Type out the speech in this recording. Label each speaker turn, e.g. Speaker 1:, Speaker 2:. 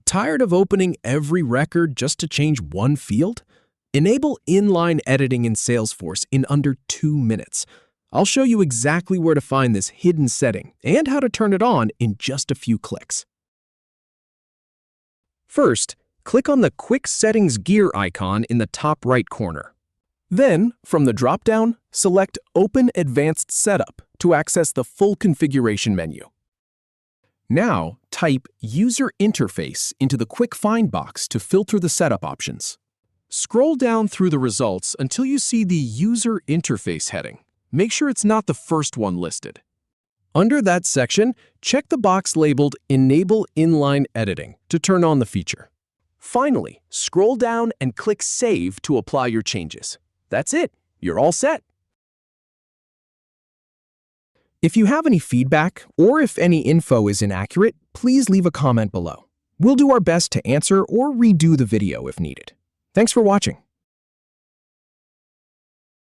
Speaker 1: Tired of opening every record just to change one field? Enable inline editing in Salesforce in under 2 minutes. I'll show you exactly where to find this hidden setting and how to turn it on in just a few clicks. First, click on the Quick Settings gear icon in the top right corner. Then, from the drop-down, select Open Advanced Setup to access the full configuration menu. Now, type User Interface into the Quick Find box to filter the setup options. Scroll down through the results until you see the User Interface heading. Make sure it's not the first one listed. Under that section, check the box labeled Enable Inline Editing to turn on the feature. Finally, scroll down and click Save to apply your changes. That's it. You're all set. If you have any feedback or if any info is inaccurate, please leave a comment below. We'll do our best to answer or redo the video if needed. Thanks for watching.